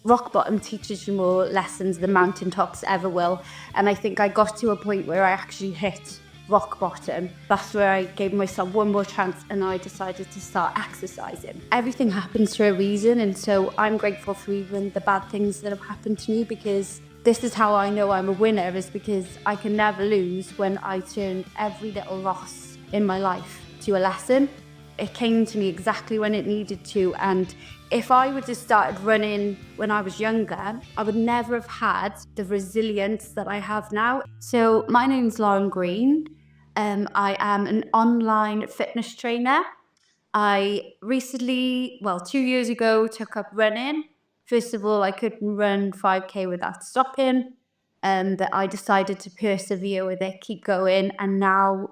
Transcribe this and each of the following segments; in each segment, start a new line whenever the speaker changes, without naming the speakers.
rock bottom teaches you more lessons than mountaintops ever will. And I think I got to a point where I actually hit rock bottom. That's where I gave myself one more chance and I decided to start exercising. Everything happens for a reason, and so I'm grateful for even the bad things that have happened to me, because this is how I know I'm a winner, is because I can never lose when I turn every little loss in my life to a lesson. It came to me exactly when it needed to, and if I would have started running when I was younger, I would never have had the resilience that I have now. So my name's Lauren Green. I am an online fitness trainer. I recently, 2 years ago, took up running. First of all, I couldn't run 5K without stopping, that I decided to persevere with it, keep going, and now,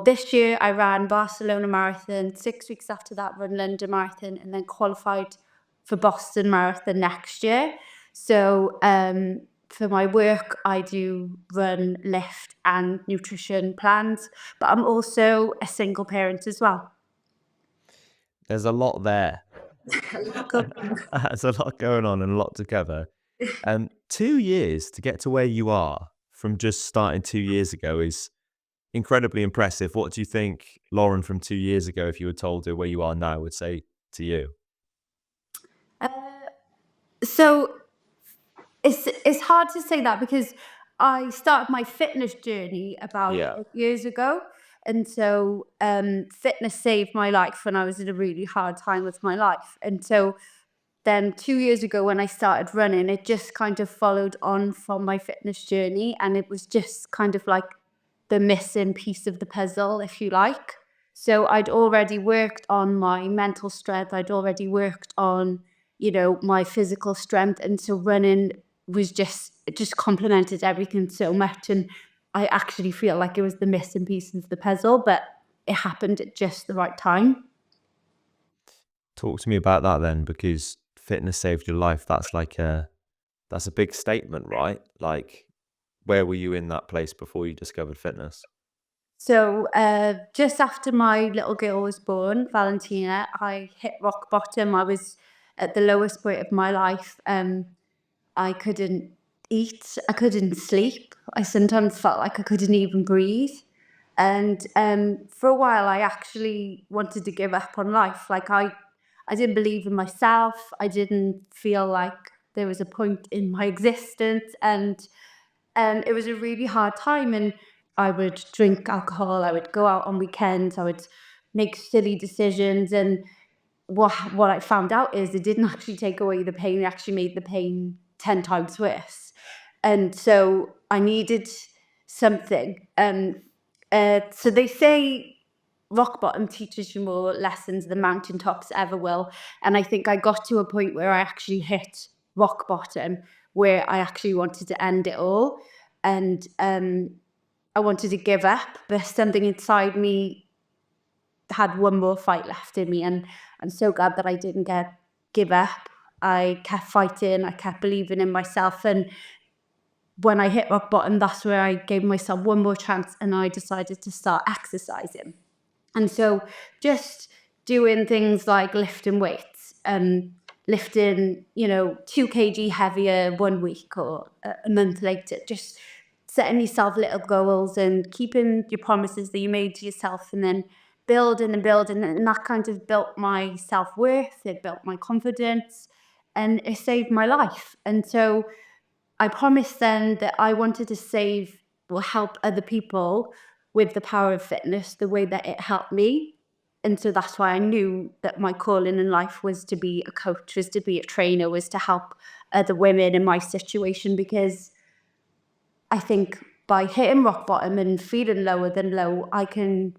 this year I ran Barcelona Marathon, 6 weeks after that run London Marathon, and then qualified for Boston Marathon next year. So for my work, I do run, lift and nutrition plans, but I'm also a single parent as well.
There's a lot there. There's a lot going on and a lot to cover. 2 years to get to where you are from just starting 2 years ago is incredibly impressive. What do you think Lauren from 2 years ago, if you were told her where you are now, would say to you?
So it's hard to say that, because I started my fitness journey about 8 years ago. And so fitness saved my life when I was in a really hard time with my life. And so then 2 years ago when I started running, it just kind of followed on from my fitness journey. And it was just kind of like the missing piece of the puzzle, if you like. So I'd already worked on my mental strength. I'd already worked on, my physical strength. And so running was it just complemented everything so much. And I actually feel like it was the missing piece of the puzzle, but it happened at just the right time.
Talk to me about that then, because fitness saved your life. That's a big statement, right? Like, where were you in that place before you discovered fitness?
So just after my little girl was born, Valentina, I hit rock bottom. I was at the lowest point of my life. I couldn't eat. I couldn't sleep. I sometimes felt like I couldn't even breathe. And for a while, I actually wanted to give up on life. Like I didn't believe in myself. I didn't feel like there was a point in my existence. And it was a really hard time. And I would drink alcohol. I would go out on weekends. I would make silly decisions. And what I found out is it didn't actually take away the pain. It actually made the pain 10 times worse. And so I needed something. So they say rock bottom teaches you more lessons than mountaintops ever will. And I think I got to a point where I actually hit rock bottom, where I actually wanted to end it all. And I wanted to give up, but something inside me had one more fight left in me. And I'm so glad that I didn't give up. I kept fighting. I kept believing in myself. And when I hit rock bottom, that's where I gave myself one more chance and I decided to start exercising. And so just doing things like lifting weights, lifting, 2 kg heavier 1 week or a month later, just setting yourself little goals and keeping your promises that you made to yourself, and then building and building. And that kind of built my self-worth, it built my confidence, and it saved my life. And so I promised then that I wanted to save or help other people with the power of fitness the way that it helped me. And so that's why I knew that my calling in life was to be a coach, was to be a trainer, was to help other women in my situation, because I think by hitting rock bottom and feeling lower than low, I can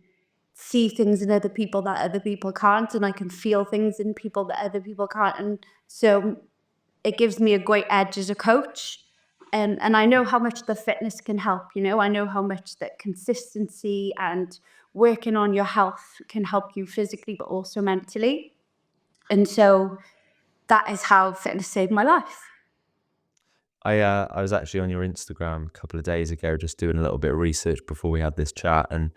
see things in other people that other people can't, and I can feel things in people that other people can't. And so it gives me a great edge as a coach. And I know how much the fitness can help, I know how much that consistency and working on your health can help you physically, but also mentally. And so that is how fitness saved my life.
I was actually on your Instagram a couple of days ago, just doing a little bit of research before we had this chat, and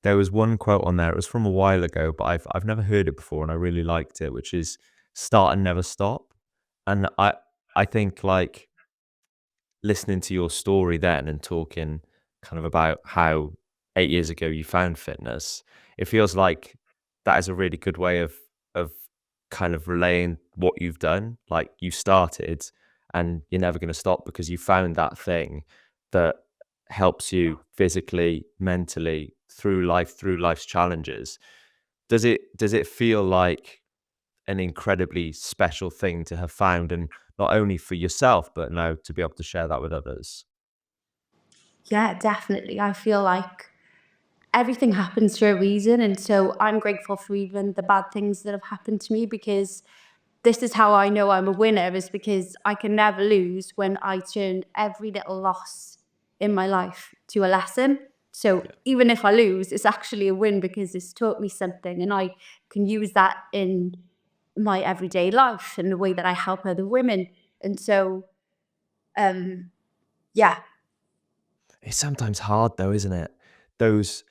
there was one quote on there. It was from a while ago, but I've never heard it before, and I really liked it, which is "Start and never stop." And I think like listening to your story then and talking kind of about how 8 years ago you found fitness, it feels like that is a really good way of kind of relaying what you've done. Like you started and you're never gonna stop because you found that thing that helps you physically, mentally, through life, through life's challenges. Does it feel like an incredibly special thing to have found, and not only for yourself, but now to be able to share that with others?
Yeah, definitely. I feel like everything happens for a reason. And so I'm grateful for even the bad things that have happened to me, because this is how I know I'm a winner, is because I can never lose when I turn every little loss in my life to a lesson. So
Yeah.
even if I lose, it's actually a win because it's taught me something, and I can use that in my everyday life and the way that I help other women. And so, yeah,
It's sometimes hard though, isn't it? Those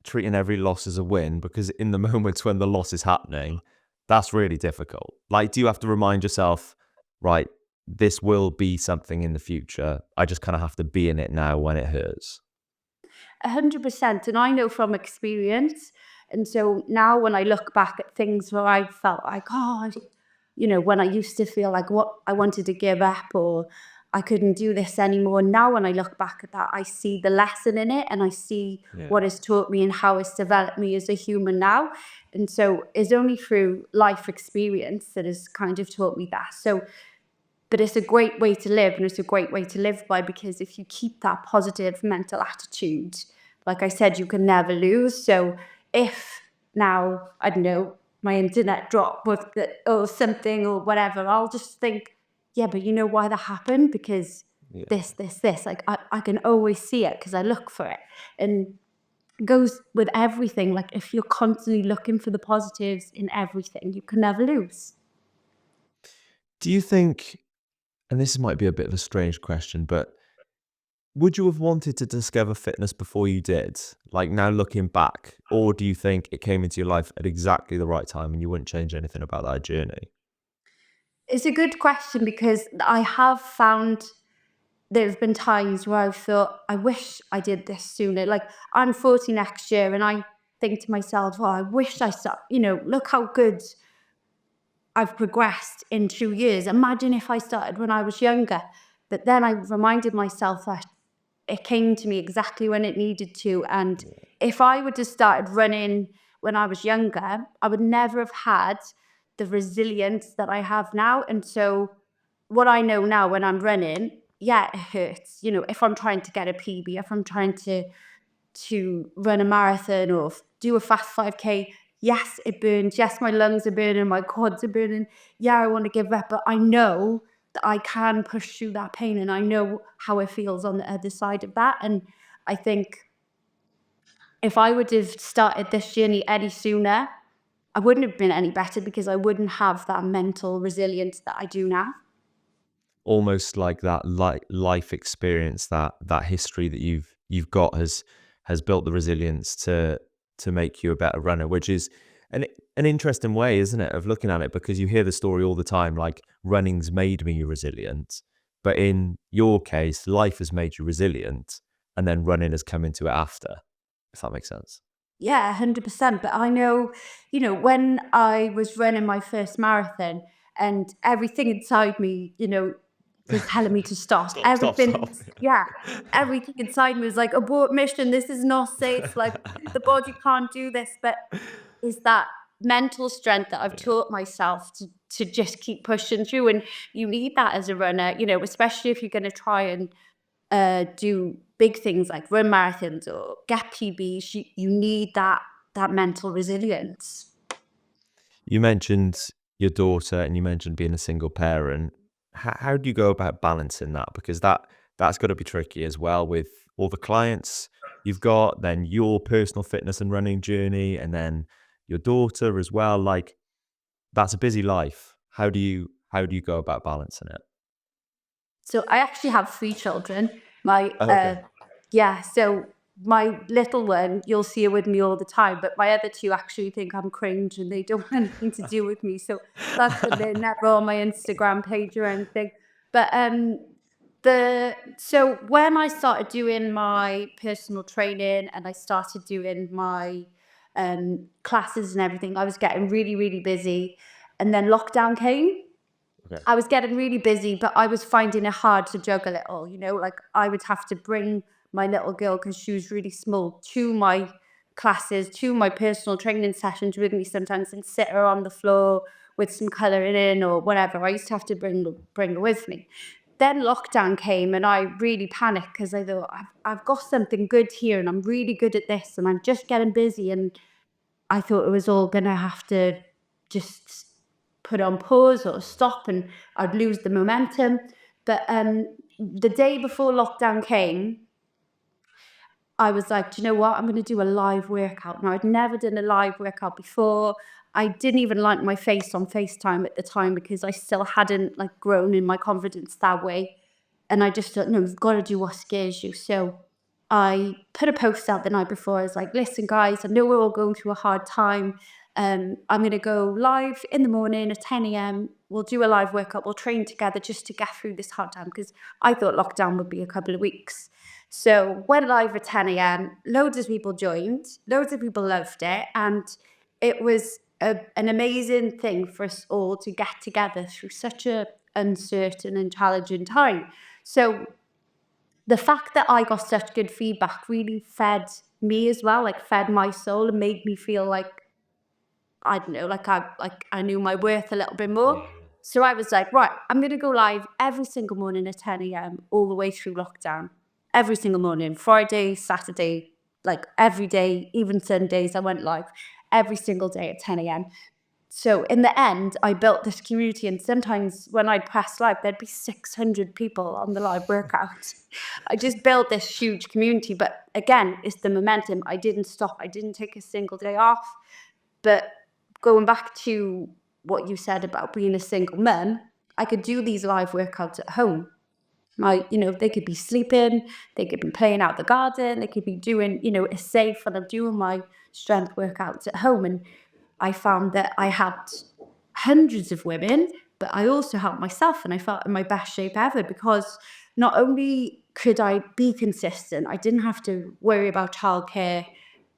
treating every loss as a win, because in the moments when the loss is happening, that's really difficult. Like, do you have to remind yourself, right, this will be something in the future. I just kind of have to be in it now when it hurts.
100%. And I know from experience. And so now when I look back at things where I felt like, oh, when I used to feel like what I wanted to give up, or I couldn't do this anymore. Now when I look back at that, I see the lesson in it, and I see
Yeah.
what it's taught me and how it's developed me as a human now. And so it's only through life experience that has kind of taught me that. So, but it's a great way to live, and it's a great way to live by, because if you keep that positive mental attitude, like I said, you can never lose. So if now, I don't know, my internet dropped or something or whatever, I'll just think, yeah, but you know why that happened? Because
Yeah.
this. Like I can always see it because I look for it. And it goes with everything. Like if you're constantly looking for the positives in everything, you can never lose.
Do you think, and this might be a bit of a strange question, but would you have wanted to discover fitness before you did? Like now looking back, or do you think it came into your life at exactly the right time and you wouldn't change anything about that journey?
It's a good question, because I have found there's been times where I've thought, I wish I did this sooner. Like I'm 40 next year, and I think to myself, oh, I wish I saw, look how good I've progressed in 2 years. Imagine if I started when I was younger. But then I reminded myself that it came to me exactly when it needed to. And if I would have started running when I was younger, I would never have had the resilience that I have now. And so, what I know now when I'm running, yeah, it hurts. If I'm trying to get a PB, if I'm trying to run a marathon or do a fast 5K, yes, it burns. Yes, my lungs are burning, my quads are burning. Yeah, I want to give up, but I know that I can push through that pain, and I know how it feels on the other side of that. And I think if I would have started this journey any sooner, I wouldn't have been any better, because I wouldn't have that mental resilience that I do now.
Almost like that life experience, that history that you've got has built the resilience to make you a better runner, which is an an interesting way, isn't it, of looking at it? Because you hear the story all the time, like running's made me resilient, but in your case, life has made you resilient, and then running has come into it after. If that makes sense.
Yeah, 100%. But I know, when I was running my first marathon, and everything inside me, was telling me to stop.
Stop! Stop!
Everything,
Stop!
yeah, everything inside me was like, abort mission, this is not safe. Like, the body can't do this. But is that mental strength that I've
Yeah.
taught myself to just keep pushing through. And you need that as a runner, especially if you're going to try and do big things like run marathons or get PBs. You need that mental resilience.
You mentioned your daughter and you mentioned being a single parent. How do you go about balancing that? Because that's got to be tricky as well with all the clients you've got, then your personal fitness and running journey, and then your daughter as well. Like that's a busy life. How do you go about balancing it?
So I actually have 3 children. My
Oh, okay.
yeah, so my little one, you'll see her with me all the time, but my other two actually think I'm cringe and they don't want anything to do with me. So that's when they're never on my Instagram page or anything. But so when I started doing my personal training and I started doing my classes and everything, I was getting really, really busy. And then lockdown came.
Okay.
I was getting really busy, but I was finding it hard to juggle it all. Like I would have to bring my little girl, because she was really small, to my classes, to my personal training sessions with me sometimes, and sit her on the floor with some colouring in or whatever. I used to have to bring her with me. Then lockdown came and I really panicked, because I thought, I've got something good here and I'm really good at this and I'm just getting busy, and I thought it was all going to have to just put on pause or stop and I'd lose the momentum. But the day before lockdown came, I was like, do you know what? I'm going to do a live workout. Now, I'd never done a live workout before. I didn't even like my face on FaceTime at the time, because I still hadn't grown in my confidence that way. And I just thought, no, you've got to do what scares you. So I put a post out the night before. I was like, listen, guys, I know we're all going through a hard time. I'm going to go live in the morning at 10 a.m. We'll do a live workout. We'll train together just to get through this hard time, because I thought lockdown would be a couple of weeks. So went live at 10 a.m. Loads of people joined. Loads of people loved it. And it was an amazing thing for us all to get together through such a uncertain and challenging time. So the fact that I got such good feedback really fed me as well, fed my soul, and made me feel like, I don't know, I knew my worth a little bit more. So I was like, right, I'm going to go live every single morning at 10 a.m. all the way through lockdown. Every single morning, Friday, Saturday, every day, even Sundays, I went live every single day at 10 a.m. So in the end, I built this community, and sometimes when I'd press live, there'd be 600 people on the live workout. I just built this huge community. But again, it's the momentum. I didn't stop. I didn't take a single day off. But going back to what you said about being a single mum, I could do these live workouts at home. They could be sleeping, they could be playing out the garden, they could be doing, a safe, and I'm doing my strength workouts at home. And I found that I helped hundreds of women, but I also helped myself, and I felt in my best shape ever, because not only could I be consistent, I didn't have to worry about childcare.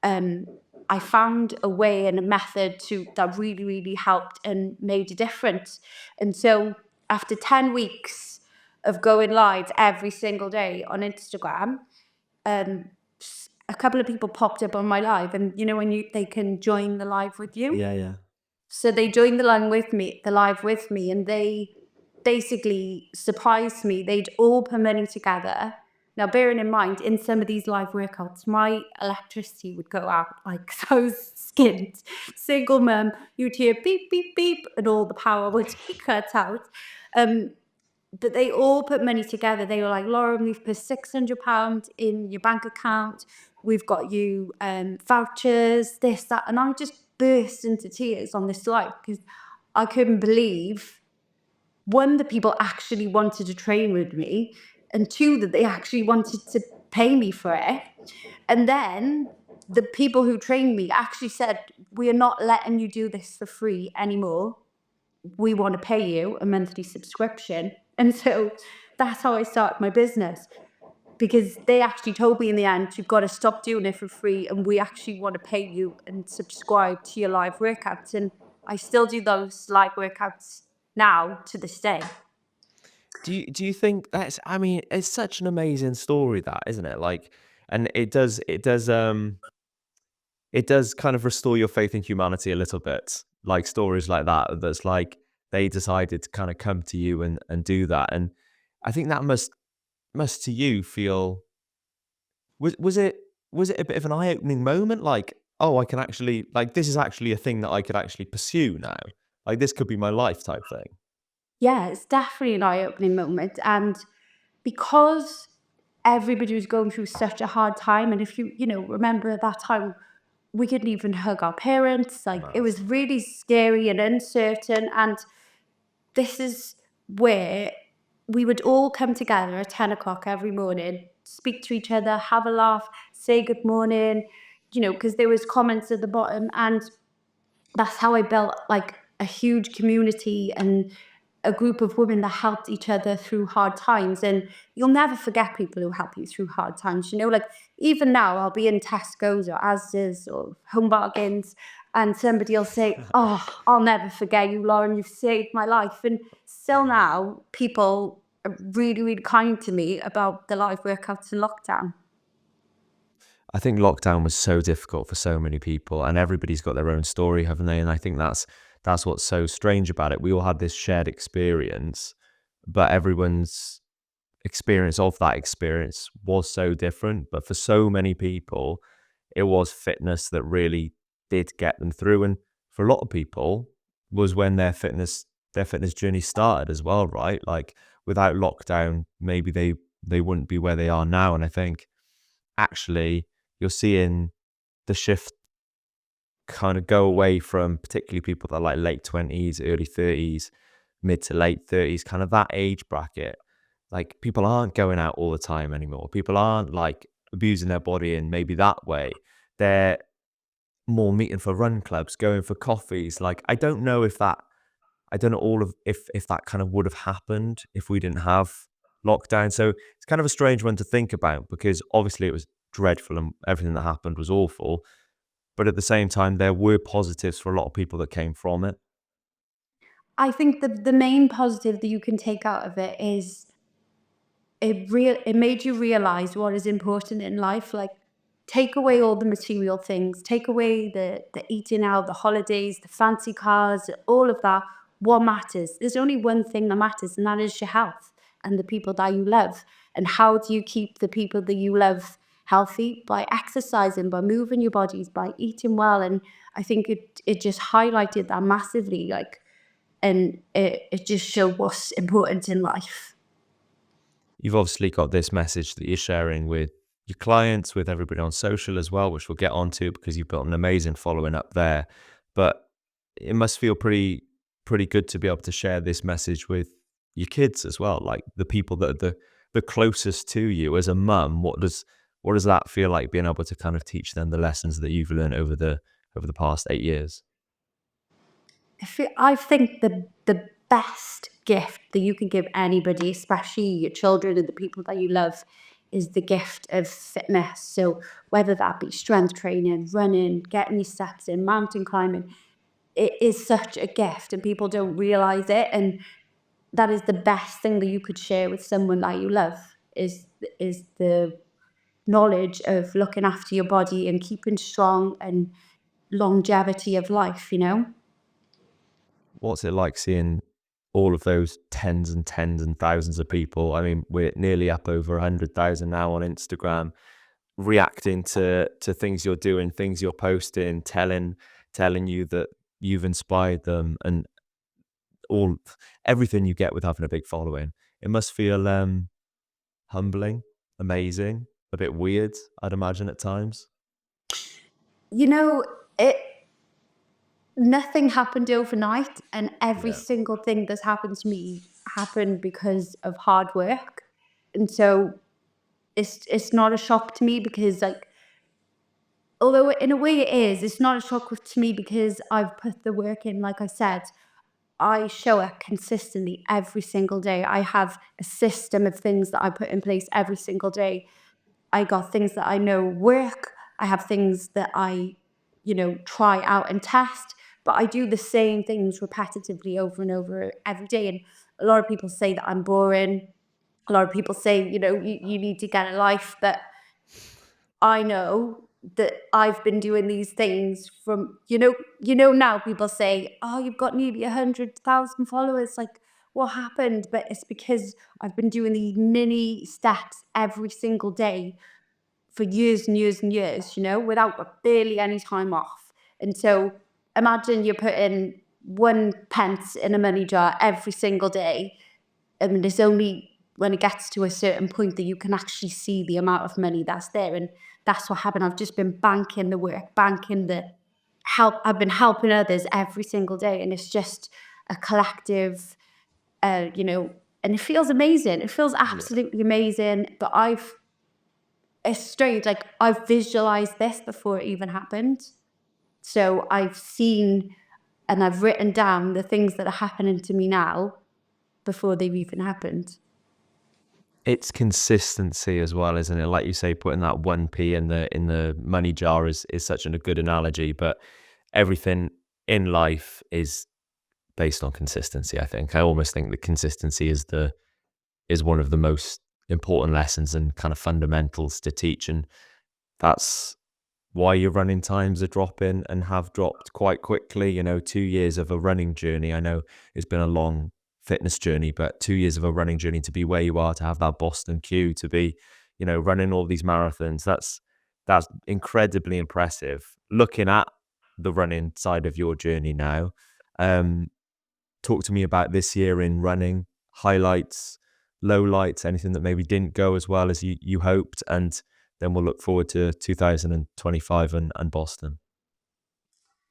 I found a way and a method that really, really helped and made a difference. And so after 10 weeks of going live every single day on Instagram, a couple of people popped up on my live, and when they can join the live with you.
Yeah.
So they joined the live with me, and they basically surprised me. They'd all put money together. Now, bearing in mind, in some of these live workouts, my electricity would go out, so I was skint. Single mum, you'd hear beep, beep, beep, and all the power would be cut out. But they all put money together. They were like, Lauren, we've put £600 in your bank account. We've got you vouchers, this, that. And I just burst into tears on this live, because I couldn't believe, one, the people actually wanted to train with me, and two, that they actually wanted to pay me for it. And then the people who trained me actually said, we are not letting you do this for free anymore. We want to pay you a monthly subscription. And so that's how I started my business, because they actually told me in the end, you've got to stop doing it for free, and we actually want to pay you and subscribe to your live workouts. And I still do those live workouts now to this day.
Do you think that's, I mean, it's such an amazing story, that, isn't it? And it does kind of restore your faith in humanity a little bit. Stories like that, that's they decided to kind of come to you and do that. And I think that must to you feel, was it a bit of an eye-opening moment? Oh, I can actually, this is actually a thing that I could actually pursue now. This could be my life type thing.
Yeah, it's definitely an eye-opening moment. And because everybody was going through such a hard time, and if you remember at that time, we couldn't even hug our parents. It was really scary and uncertain. And this is where we would all come together at 10 o'clock every morning, speak to each other, have a laugh, say good morning, because there was comments at the bottom. And that's how I built a huge community. And a group of women that helped each other through hard times. And you'll never forget people who help you through hard times. You know, like even now I'll be in Tesco's or Asda's or Home Bargains, and somebody will say, "Oh, I'll never forget you, Lauren, you've saved my life." And still now people are really, really kind to me about the live workouts in lockdown.
I think lockdown was so difficult for so many people, and everybody's got their own story, haven't they? And I think that's what's so strange about it. We all had this shared experience, but everyone's experience of that experience was so different. But for so many people, it was fitness that really did get them through. And for a lot of people, was when their fitness journey started as well, right? Like without lockdown, maybe they wouldn't be where they are now. And I think actually you're seeing the shift kind of go away from particularly people that are like late 20s, early 30s, mid to late 30s, kind of that age bracket. Like people aren't going out all the time anymore. People aren't like abusing their body in maybe that way. They're more meeting for run clubs, going for coffees. Like I don't know all of if that kind of would have happened if we didn't have lockdown. So it's kind of a strange one to think about because obviously it was dreadful and everything that happened was awful. But at the same time, there were positives for a lot of people that came from it.
I think the main positive that you can take out of it is it made you realize what is important in life. Like, take away all the material things, take away the eating out, the holidays, the fancy cars, all of that. What matters? There's only one thing that matters, and that is your health and the people that you love. And how do you keep the people that you love healthy? By exercising, by moving your bodies, by eating well. And I think it just highlighted that massively, like, and it just showed what's important in life.
You've obviously got this message that you're sharing with your clients, with everybody on social as well, which we'll get onto because you've built an amazing following up there. But it must feel pretty good to be able to share this message with your kids as well, like the people that are the closest to you as a mum. What does that feel like being able to kind of teach them the lessons that you've learned over the past 8 years?
I think the best gift that you can give anybody, especially your children and the people that you love, is the gift of fitness. So whether that be strength training, running, getting your steps in, mountain climbing, it is such a gift, and people don't realize it. And that is the best thing that you could share with someone that you love is the knowledge of looking after your body and keeping strong and longevity of life. You know.
What's it like seeing all of those tens and thousands of people? I mean, we're nearly up over 100,000 now on Instagram, reacting to things you're doing, things you're posting, telling you that you've inspired them, and all everything you get with having a big following. It must feel humbling, amazing, a bit weird, I'd imagine at times.
You know, it nothing happened overnight, and every
Yeah.
single thing that's happened to me happened because of hard work. And so it's not a shock to me because, like, although in a way it is, it's not a shock to me because I've put the work in. Like I said, I show up consistently every single day. I have a system of things that I put in place every single day. I got things that I know work. I have things that I, try out and test, but I do the same things repetitively over and over every day. And a lot of people say that I'm boring. A lot of people say, you need to get a life, but I know that I've been doing these things from, now people say, oh, you've got nearly 100,000 followers. Like, what happened? But it's because I've been doing these mini steps every single day for years and years and years, without barely any time off. And so imagine you're putting 1 pence in a money jar every single day. And it's only when it gets to a certain point that you can actually see the amount of money that's there. And that's what happened. I've just been banking the work, banking the help. I've been helping others every single day. And it's just a collective, and it feels amazing. It feels
Yeah.
absolutely amazing. But it's strange. Like, I've visualized this before it even happened. So I've seen and I've written down the things that are happening to me now. before they've even happened.
It's consistency as well, isn't it? Like you say, putting that 1p in the money jar is such a good analogy, but everything in life is based on consistency, I think. I almost think that consistency is one of the most important lessons and kind of fundamentals to teach, and that's why your running times are dropping and have dropped quite quickly. 2 years of a running journey. I know it's been a long fitness journey, but 2 years of a running journey to be where you are, to have that Boston queue, to be, running all these marathons. That's incredibly impressive. Looking at the running side of your journey now, um, talk to me about this year in running, highlights, lowlights, anything that maybe didn't go as well as you hoped, and then we'll look forward to 2025 and Boston.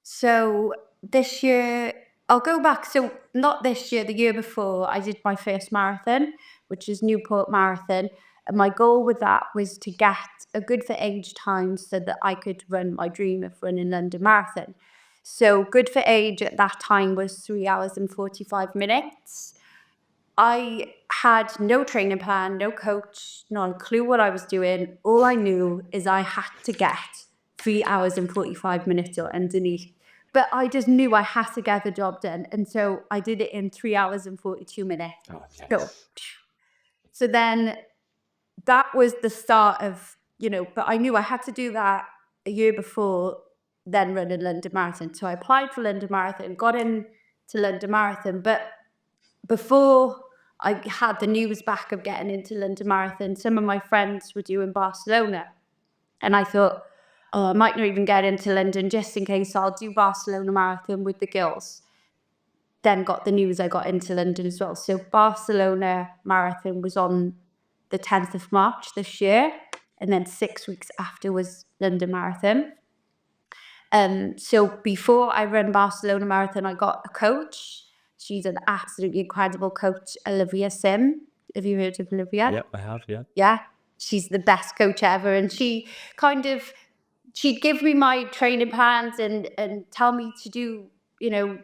So this year, I'll go back. So not this year, the year before, I did my first marathon, which is Newport Marathon. And my goal with that was to get a good for age time so that I could run my dream of running London Marathon. So good for age at that time was 3 hours and 45 minutes. I had no training plan, no coach, not a clue what I was doing. All I knew is I had to get 3 hours and 45 minutes or underneath. But I just knew I had to get the job done. And so I did it in 3 hours and 42 minutes.
Oh, yes.
So then that was the start of, but I knew I had to do that a year before, then run a London Marathon. So I applied for London Marathon, got into London Marathon. But before I had the news back of getting into London Marathon, some of my friends were doing Barcelona. And I thought, oh, I might not even get into London just in case. I'll do Barcelona Marathon with the girls. Then got the news I got into London as well. So Barcelona Marathon was on the 10th of March this year. And then 6 weeks after was London Marathon. So before I ran Barcelona Marathon, I got a coach. She's an absolutely incredible coach, Olivia Sim. Have you heard of Olivia?
Yep, I have, yeah.
Yeah, she's the best coach ever. And she'd give me my training plans and tell me to do,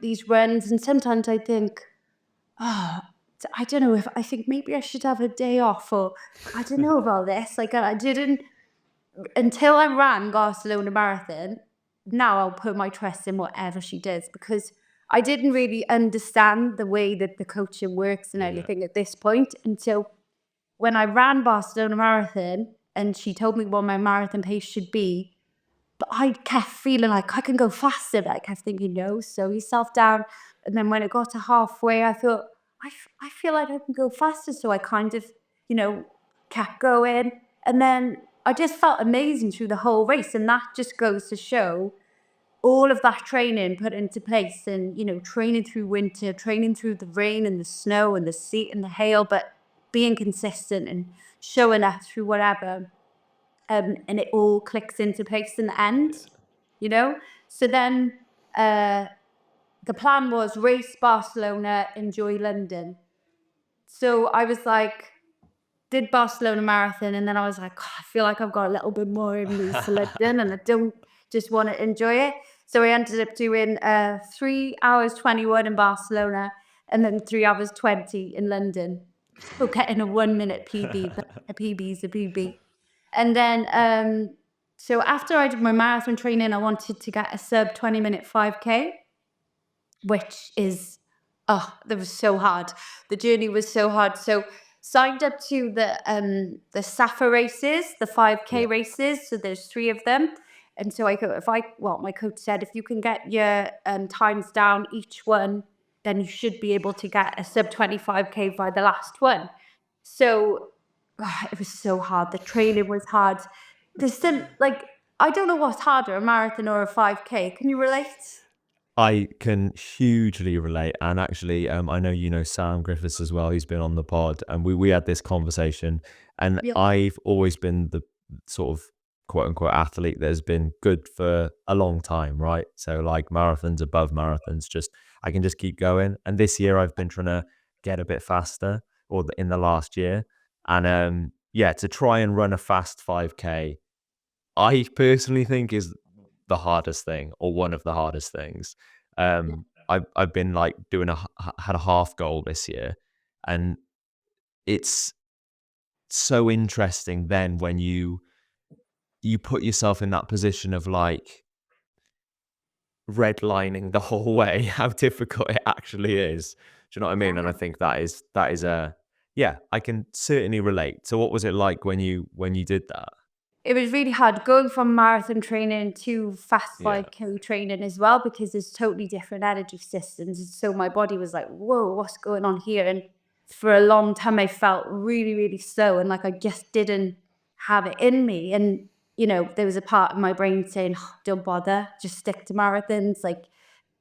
these runs. And sometimes I think, I don't know I think maybe I should have a day off, or I don't know about this. Like I didn't, until I ran Barcelona Marathon. Now I'll put my trust in whatever she does, because I didn't really understand the way that the coaching works and everything at this point. And so when I ran Barcelona Marathon and she told me what my marathon pace should be, but I kept feeling like I can go faster. But I kept thinking, no, slow yourself down. And then when it got to halfway, I thought, I feel like I can go faster. So I kind of, kept going. And then I just felt amazing through the whole race. And that just goes to show all of that training put into place, and, training through winter, training through the rain and the snow and the sleet and the hail, but being consistent and showing up through whatever. And it all clicks into place in the end, So then the plan was race Barcelona, enjoy London. So I was like, did Barcelona Marathon, and then I was like, I feel like I've got a little bit more in me for London, and I don't just want to enjoy it. So I ended up doing 3 hours 21 in Barcelona, and then 3 hours 20 in London. So getting a 1 minute PB, but a PB is a PB. And then, so after I did my marathon training, I wanted to get a sub 20-minute 5K, which is, that was so hard. The journey was so hard. So signed up to the SAFA races, the 5K races. So there's 3 of them. And so I go, my coach said, if you can get your times down each one, then you should be able to get a sub 25K by the last one. So it was so hard. The training was hard. There's still, I don't know what's harder, a marathon or a 5K. Can you relate?
I can hugely relate, and actually, I know you know Sam Griffiths as well. He's been on the pod, and we had this conversation. And
Yeah.
I've always been the sort of quote unquote athlete that has been good for a long time, right? So like marathons, above marathons, I can just keep going. And this year I've been trying to get a bit faster, or in the last year, and to try and run a fast 5K, I personally think is the hardest thing, or one of the hardest things. I've been like had a half goal this year, And it's so interesting then when you put yourself in that position of like redlining the whole way, how difficult it actually is. Do you know what I mean? And I think that is a yeah, I can certainly relate. So what was it like when you did that?
It was really hard going from marathon training to fast
Yeah.
5K training as well, because there's totally different energy systems. And so my body was like, whoa, what's going on here? And for a long time, I felt really, really slow and like I just didn't have it in me. And, there was a part of my brain saying, "Oh, don't bother, just stick to marathons."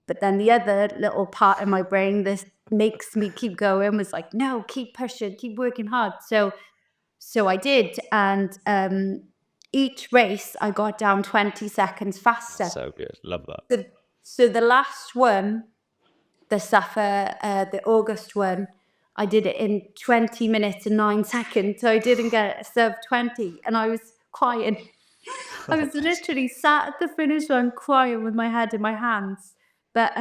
But then the other little part of my brain that makes me keep going was like, no, keep pushing, keep working hard. So I did, and each race I got down 20 seconds faster.
So good. Love that.
So the last one, the August one, I did it in 20 minutes and 9 seconds. So I didn't get it sub 20, and I was crying. I was literally sat at the finish line crying with my head in my hands, but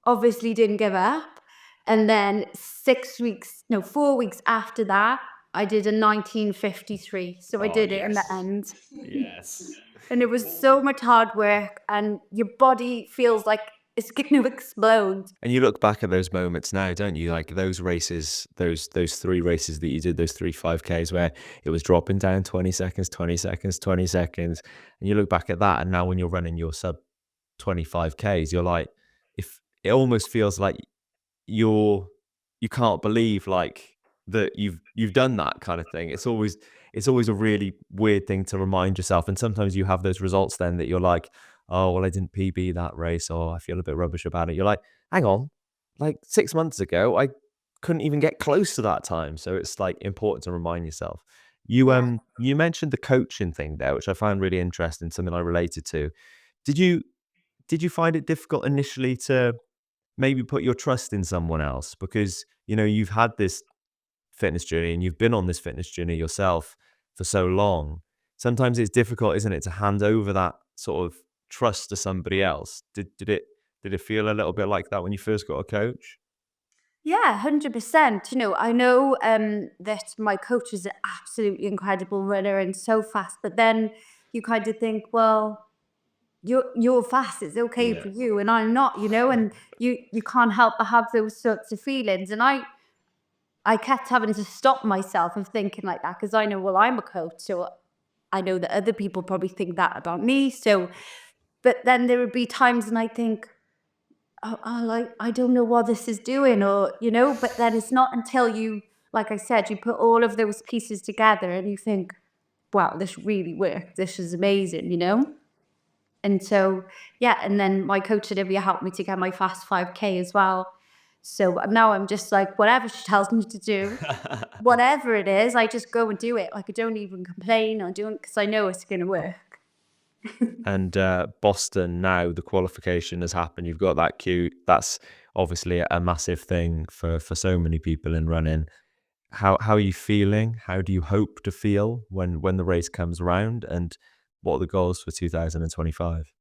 obviously didn't give up. And then 4 weeks after that, I did a 19:53. So I
Oh,
did it in the
yes.
end.
Yes.
And it was so much hard work, and your body feels like it's going to explode.
And you look back at those moments now, don't you? Like those races, those 3 races that you did, those 3 5Ks where it was dropping down 20 seconds, 20 seconds, 20 seconds. And you look back at that, and now when you're running your sub 25Ks, you're like, if it almost feels like you can't believe like that you've done that kind of thing. It's always a really weird thing to remind yourself. And sometimes you have those results then that you're like, oh well, I didn't PB that race, or I feel a bit rubbish about it. You're like, hang on, like 6 months ago I couldn't even get close to that time. So it's like important to remind yourself. You
Yeah.
you mentioned the coaching thing there, which I found really interesting, something I related to. Did you did you find it difficult initially to maybe put your trust in someone else? Because, you've had this fitness journey and you've been on this fitness journey yourself for so long. Sometimes it's difficult, isn't it, to hand over that sort of trust to somebody else. Did it feel a little bit like that when you first got a coach?
Yeah, 100%. I know that my coach is an absolutely incredible runner and so fast, but then you kind of think, well, you're fast, it's okay
Yeah.
for you, and I'm not, and you can't help but have those sorts of feelings. And I kept having to stop myself of thinking like that, because I know, well, I'm a coach, so I know that other people probably think that about me. So, but then there would be times and I think, like, I don't know what this is doing, or, but then it's not until you, like I said, you put all of those pieces together and you think, wow, this really worked. This is amazing. And so, yeah, and then my coach Olivia helped me to get my fast 5K as well. So now I'm just like, whatever she tells me to do, whatever it is, I just go and do it. Like, I don't even complain or do it because I know it's going to work.
And Boston now, the qualification has happened. You've got that queue. That's obviously a massive thing for so many people in running. How are you feeling? How do you hope to feel when the race comes around? And what are the goals for 2025?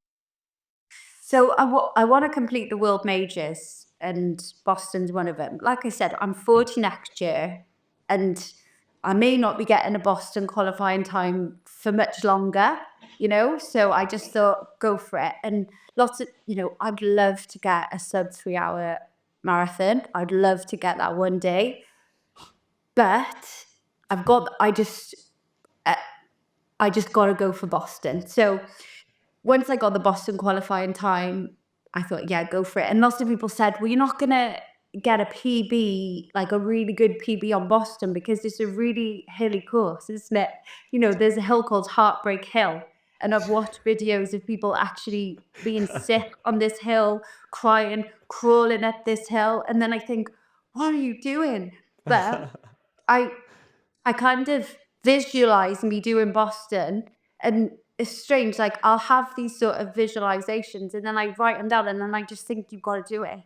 So I want to complete the world majors, and Boston's one of them. Like I said, I'm 40 next year, and I may not be getting a Boston qualifying time for much longer. So I just thought, go for it. And I'd love to get a sub 3 hour marathon. I'd love to get that one day, but uh, I just got to go for Boston. So once I got the Boston qualifying time, I thought, yeah, go for it. And lots of people said, well, you're not going to get a PB, like a really good PB on Boston, because it's a really hilly course, isn't it? There's a hill called Heartbreak Hill. And I've watched videos of people actually being sick on this hill, crying, crawling up this hill. And then I think, what are you doing? But I I kind of visualize me doing Boston, and it's strange. Like, I'll have these sort of visualizations and then I write them down and then I just think you've got to do it.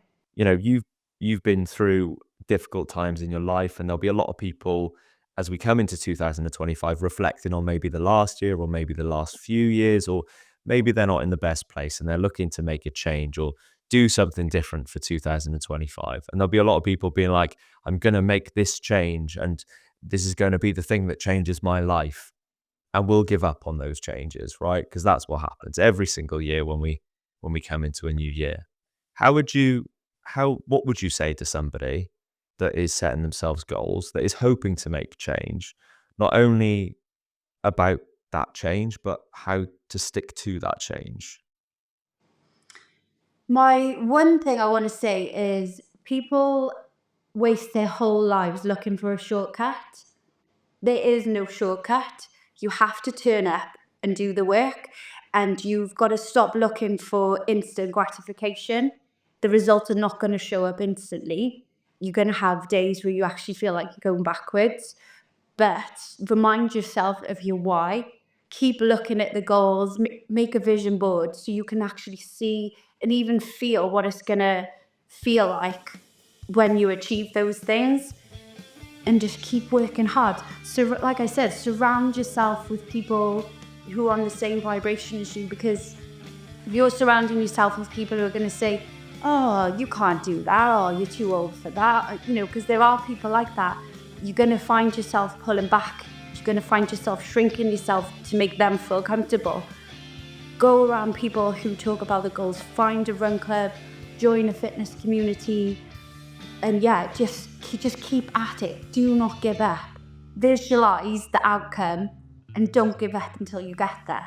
You've been through difficult times in your life, and there'll be a lot of people as we come into 2025 reflecting on maybe the last year or maybe the last few years, or maybe they're not in the best place and they're looking to make a change or do something different for 2025. And there'll be a lot of people being like, I'm going to make this change and this is going to be the thing that changes my life. And we'll give up on those changes, right? Because that's what happens every single year when we come into a new year. What would you say to somebody that is setting themselves goals, that is hoping to make change, not only about that change, but how to stick to that change?
My one thing I want to say is people waste their whole lives looking for a shortcut. There is no shortcut. You have to turn up and do the work, and you've got to stop looking for instant gratification. The results are not going to show up instantly. You're going to have days where you actually feel like you're going backwards, but remind yourself of your why. Keep looking at the goals, make a vision board so you can actually see and even feel what it's going to feel like when you achieve those things. And just keep working hard. So like I said, surround yourself with people who are on the same vibration as you, because if you're surrounding yourself with people who are going to say, oh, you can't do that, or you're too old for that, because there are people like that, you're going to find yourself pulling back. You're going to find yourself shrinking yourself to make them feel comfortable. Go around people who talk about the goals. Find a run club, join a fitness community, and just keep at it. Do not give up. Visualize the outcome and don't give up until you get there.